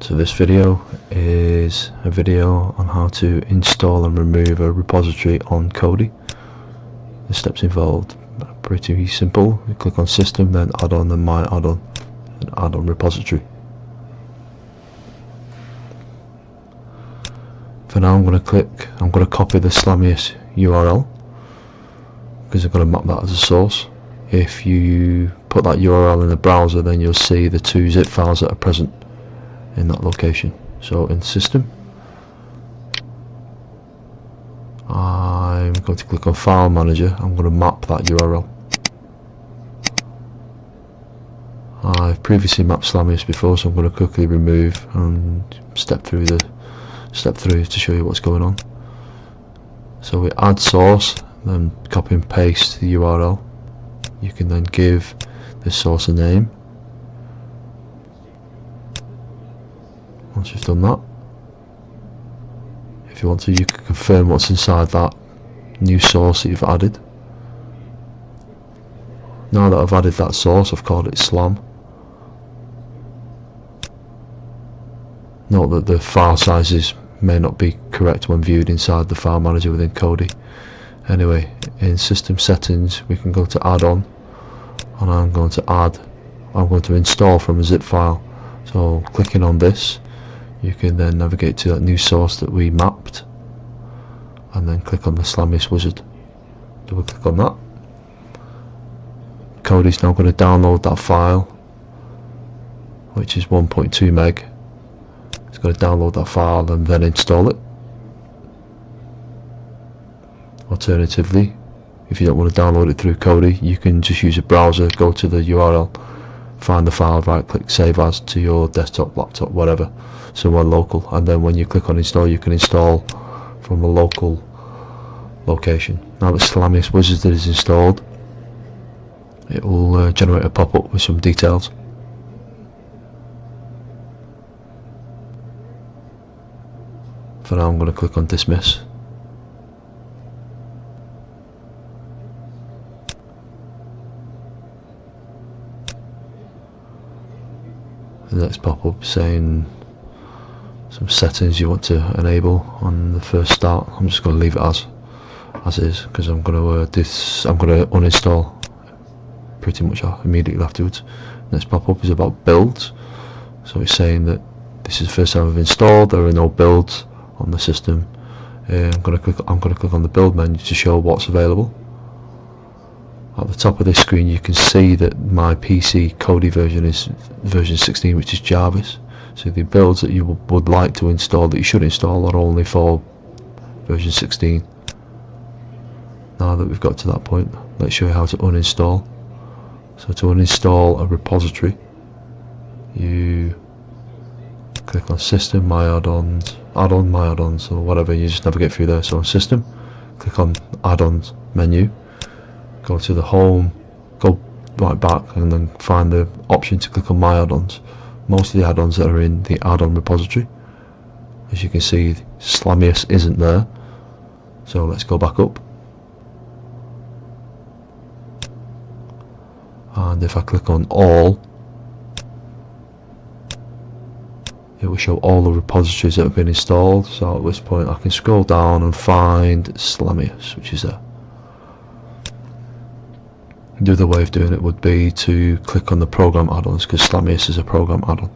So this video is a video on how to install and remove a repository on Kodi. The steps involved are pretty simple. You click on System, then Addon, then My Addon, and Addon Repository. For now I'm going to copy the Slamious URL because I'm going to map that as a source. If you put that URL in the browser, then you'll see the 2 zip files that are present in that location. So in System, I'm going to click on File Manager. I'm going to map that URL. I've previously mapped Slamious before, so I'm going to quickly remove and step through to show you what's going on. So we add source, then copy and paste the URL. You can then give the source a name. Once you've done that, if you want to, you can confirm what's inside that new source that you've added. Now that I've added that source, I've called it Slam. Note that the file sizes may not be correct when viewed inside the file manager within Kodi. Anyway, in System Settings we can go to Add-on, and I'm going to install from a zip file. So clicking on this, you can then navigate to that new source that we mapped, and then click on the Slamious Wizard. Double click on that. Kodi's now going to download that file, which is 1.2 meg. It's going to download that file and then install it. Alternatively, if you don't want to download it through Kodi, you can just use a browser, go to the URL, find the file, right click Save As to your desktop, laptop, whatever, somewhere local, and then when you click on install, you can install from a local location. Now that Slamious Wizard is installed, it will generate a pop-up with some details. For now I'm going to click on Dismiss. The next pop-up saying some settings you want to enable on the first start. I'm just going to leave it as is, because I'm going to uninstall pretty much immediately afterwards. Next pop-up is about builds. So it's saying that this is the first time I've installed, there are no builds on the system. I'm going to click on the build menu to show what's available. At the top of this screen you can see that my PC Kodi version is version 16, which is Javis. So the builds that you would like to install, that you should install, are only for version 16. Now that we've got to that point, let's show you how to uninstall. So to uninstall a repository, you click on System, My Addons, Addon, My Addons, or whatever, you just navigate through there. So on System, click on Addons menu, go to the Home, go right back, and then find the option to click on My Addons. Most of the add-ons that are in the Addon repository, as you can see, Slamious isn't there. So let's go back up, and if I click on All, it will show all the repositories that have been installed. So at this point I can scroll down and find Slamious, which is there. The other way of doing it would be to click on the program add-ons, because Slamious is a program add-on.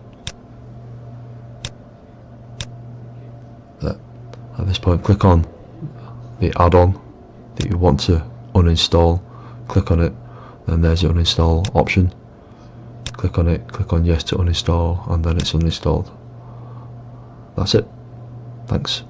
At this point, click on the add-on that you want to uninstall, click on it, then there's the uninstall option. Click on it, click on yes to uninstall, and then it's uninstalled. That's it. Thanks.